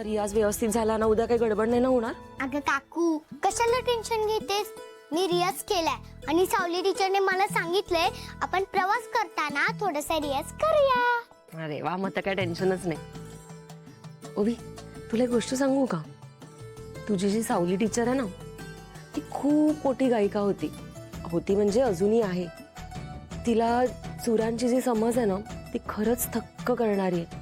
तुझा रियाज व्यवस्थित झाला ना, उद्या काही गडबड नाही ना होणार? अगं काकू, कशाला टेन्शन घेतेस? मी रियाज केलाय आणि सावली टीचरने मला सांगितलंय आपण प्रवास करताना थोडासा रियाज करूया. अरे वा, मग तर काय टेन्शनच नाही. ओवी, तुला एक गोष्ट सांगू का? तुझी जी सावली टीचर आहे ना, ती खूप मोठी गायिका होती. म्हणजे अजूनही आहे. तिला सुरांची जी समज आहे ना, ती खरंच थक्क करणारी आहे.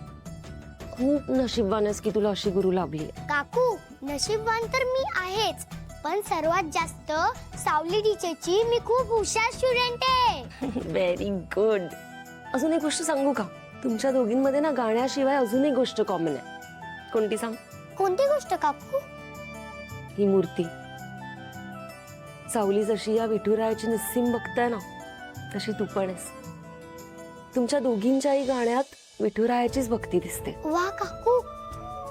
खूप नशीबवान आहेस की तुला अशी गुरु लाभली. काकू, नशीबवान तर मी आहेच, पण सर्वात जास्त सावली टीचरची मी खूप हुशार स्टुडंट आहे. Very good. अजून एक गोष्ट सांगू का? तुमच्या दोघींमध्ये ना गाण्याशिवाय अजून एक गोष्ट कॉमन आहे. कोणती सांग? कोणती गोष्ट काकू? ही मूर्ती. सावली जशी या विठुरायाची निस्सीम बघताय ना, तशी तू पण आहेस. तुमच्या दोघींच्याही गाण्यात विठुरायाचीच भक्ती दिसते. वा काकू,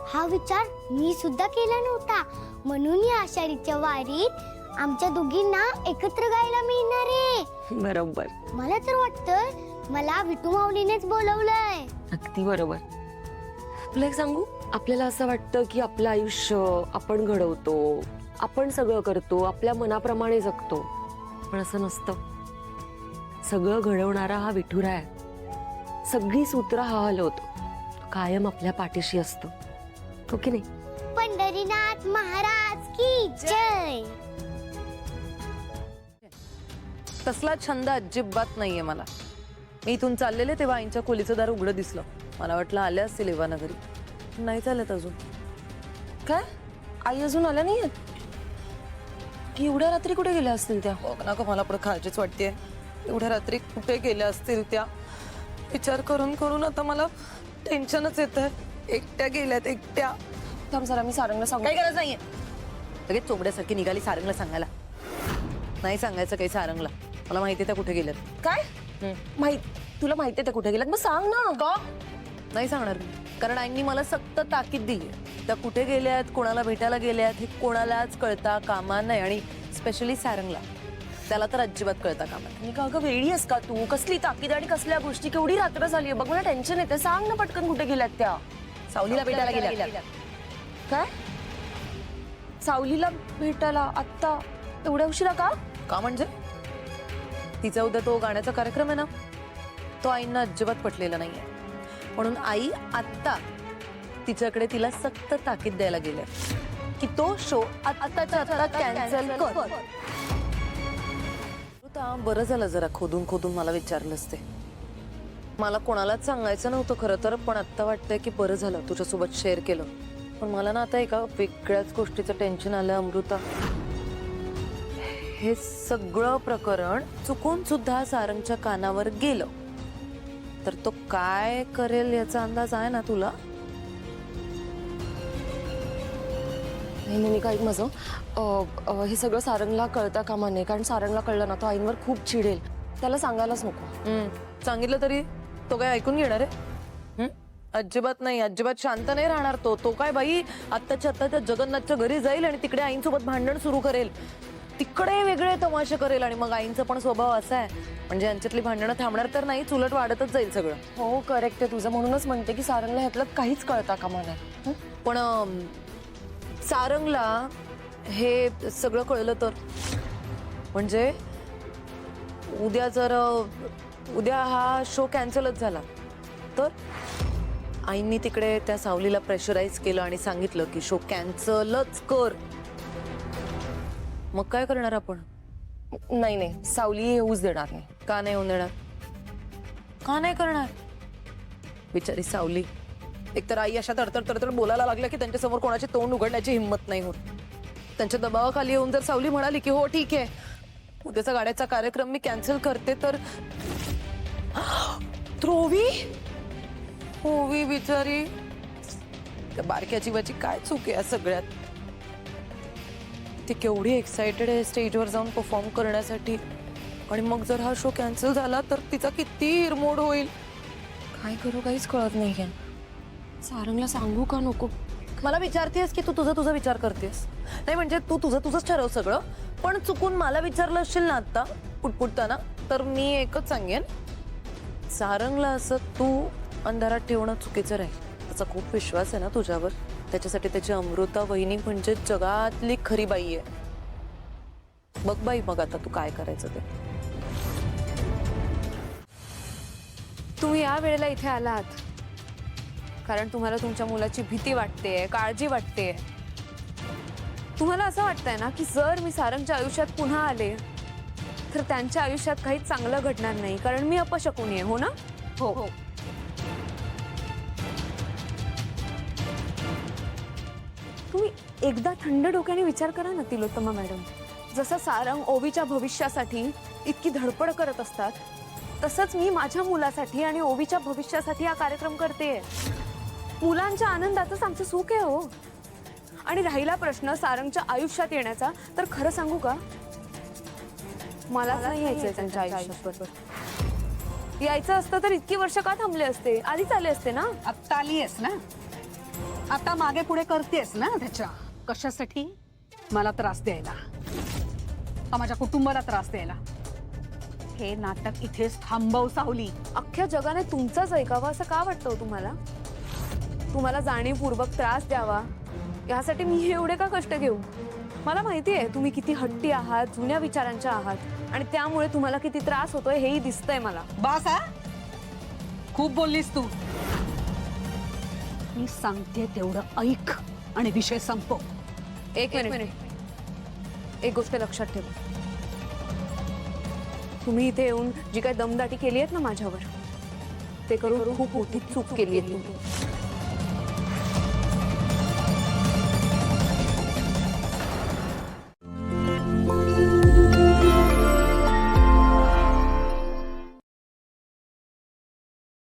हा विचार मी सुद्धा केला नव्हता. म्हणून या आषाढीच्या वारीत आमच्या दोघींना एकत्र गायला मिळणार आहे. बरोबर. मला तर वाटतं मला विठू माऊलीनेच बोलवलंय. अगदी बरोबर. तुला एक सांगू, आपल्याला असं वाटतं की आपलं आयुष्य आपण घडवतो, आपण सगळं करतो, आपल्या मनाप्रमाणे जगतो, पण असं नसतं. सगळं घडवणारा हा विठुराय आहे. सगळी सूत्र हा हलवतो. कायम आपल्या पाठीशी असतो, हो की नाही? पंढरीनाथ महाराज की जय. तसला छंद अजिबात नाहीये मला. मी इथून चाललेले तेव्हा आईंच्या खोलीचं दार उघडं दिसलं. मला वाटलं आल्या असतील एव्हा घरी. नाही चालत अजून. काय? आई अजून आल्या नाहीयेत? की एवढ्या रात्री कुठे गेल्या असतील त्या? बघ ना, मला पुढे खायचीच वाटतेय. एवढ्या रात्री कुठे गेल्या असतील त्या? विचार करून करून आता मला टेन्शनच येतंय. एकट्या गेल्यात, एकट्या. थांब जरा, मी सारंगला सांगू. काही गरज नाहीये. लगेच चोमड्यासारखी निघाली सारंगला सांगायला. नाही सांगायचं काही सारंगला. मला माहिती त्या कुठे गेल्यात. काय? तुला माहिती आहे त्या कुठे गेल्यात? मग सांग ना. का नाही सांगणार मी, कारण आईंनी मला सक्त ताकीद दिली. त्या कुठे गेल्यात, कोणाला भेटायला गेल्यात हे कोणालाच कळता कामा नाही. आणि स्पेशली सारंगला, त्याला तर अजिबात कळता कामा नाही. का अगं, वेळी आहेस का तू? कसली ताकीद आणि कसल्या गोष्टी? केवढी रात्र झाली बघ, मला टेन्शन येते. सांग ना पटकन, कुठे गेल्यात त्या? सावलीला भेटायला गेल्या. काय? सावलीला भेटायला आत्ता? एवढ्या उशिरा का? का म्हणजे तिचा उद्या तो गाण्याचा कार्यक्रम आहे ना, तो आईंना अजिबात पटलेला नाहीये. म्हणून आई आत्ता तिच्याकडे तिला सक्त ताकीद द्यायला गेले की तो शो आत्ताच्या आता कॅन्सल कर. बरं झालं जरा खोदून खोदून मला विचारलंस ते. मला कोणालाच सांगायचं नव्हतं खरं तर, पण आत्ता वाटतंय की बरं झालं तुझ्यासोबत शेअर केलं. पण मला ना आता एका वेगळ्याच गोष्टीचं टेन्शन आलं अमृता. हे सगळं प्रकरण चुकून सुद्धा सारंगच्या कानावर गेलं तर तो काय करेल याचा अंदाज आहे ना तुला? नाही, काय माझं हे सगळं सारंगला कळता कामा नये. कारण सारंगला कळलं ना, तो आईंवर खूप चिडेल. त्याला सांगायलाच नको. सांगितलं तरी तो काय ऐकून घेणार आहे? अजिबात नाही. अजिबात शांत नाही राहणार तो. तो काय बाई आत्ताच्या त्या जगन्नाथच्या घरी जाईल आणि तिकडे आईंसोबत भांडण सुरू करेल. तिकडे वेगळे तमाशे करेल. आणि मग आईंचा पण स्वभाव असा आहे, म्हणजे यांच्यातली भांडणं थांबणार तर नाही, उलट वाढतच जाईल सगळं. हो, करेक्ट आहे तुझं. म्हणूनच म्हणते की सारंगला ह्यातलं काहीच कळता कामा नाही. पण सारंगला हे सगळं कळलं तर, म्हणजे उद्या हा शो कॅन्सलच झाला तर आईंनी तिकडे त्या सावलीला प्रेशराईज केलं आणि सांगितलं की शो कॅन्सलच कर. मग काय करणार आपण? नाही, सावली येऊच देणार नाही. का नाही होऊन देणार? का नाही करणार? बिचारी सावली. एकतर आई अशा तडतड बोलायला लागल्या की त्यांच्या समोर कोणाचे तोंड उघडण्याची हिंमत नाही होत. त्यांच्या दबावाखाली येऊन जर सावली म्हणाली की हो ठीक आहे, उद्याचा गाण्याचा कार्यक्रम मी कॅन्सल करते, तर ओवी बिचारी, त्या बारक्या जीवाची काय चूक आहे या सगळ्यात? ती केवढी एक्साइटेड आहे स्टेजवर जाऊन परफॉर्म करण्यासाठी, आणि मग जर हा शो कॅन्सल झाला तर तिचा किती हिरमोड होईल. काय करू काहीच कळत नाही. सारंगला सांगू का नको? मला विचारतेस की तू तुझा विचार करतेस? नाही म्हणजे तू तुझंच ठरव सगळं, पण चुकून मला विचारलं असेल ना आता पुटपुटताना, तर मी एकच सांगेन, सारंगला असं तू अंधारात ठेवणं चुकीचं राहील. त्याचा खूप विश्वास आहे ना तुझ्यावर. त्याच्यासाठी त्याची अमृता वहिनी म्हणजे जगातली खरी बाई आहे. बघ बाई मग आता तू काय करायचं ते. तुम्ही या वेळेला इथे आलात कारण तुम्हाला तुमच्या मुलाची भीती वाटते, काळजी वाटते. तुम्हाला असं वाटतंय ना की जर मी सारंगच्या आयुष्यात पुन्हा आले तर त्यांच्या आयुष्यात काही चांगलं घडणार नाही कारण मी अपशकुनी आहे, हो ना? हो. तुम्ही एकदा थंड डोक्याने विचार करा ना तिलोत्तमा मॅडम. जसं सारंग ओवीच्या भविष्यासाठी इतकी धडपड करत असतात तसंच मी माझ्या मुलासाठी आणि ओवीच्या भविष्यासाठी हा कार्यक्रम करते. मुलांच्या आनंदातच आमचं सुख आहे हो. आणि राहिला प्रश्न सारंगच्या आयुष्यात येण्याचा, तर खरं सांगू का, मलाच नाही यायचंय त्यांच्या आयुष्यात. यायचं असतं तर इतकी वर्ष का थांबले असते, आधीच आले असते ना. आत्ता आलीयस ना, आता मागे पुढे करतेस ना त्याच्या. कशासाठी? मला त्रास द्यायला, का माझ्या कुटुंबाला त्रास द्यायला? हे नाटक इथेच थांबव सावली. अख्ख्या जगाने तुमचंच ऐकावं असं का वाटतं तुम्हाला? तुम्हाला जाणीवपूर्वक त्रास द्यावा यासाठी मी हे एवढे का कष्ट घेऊ? मला माहिती आहे तुम्ही किती हट्टी आहात, जुन्या विचारांच्या आहात आणि त्यामुळे तुम्हाला किती त्रास होतोय हेही दिसतंय मला. बास हा, खूप बोललीस तू. मी सांगते तेवढं ऐक आणि विषय संपव. एक मिनिट, एक गोष्ट लक्षात ठेवा. तुम्ही इथे येऊन जी काही दमदाटी केली आहेत ना माझ्यावर, ते करून खूप मोठी चूक केली आहे तुम्ही.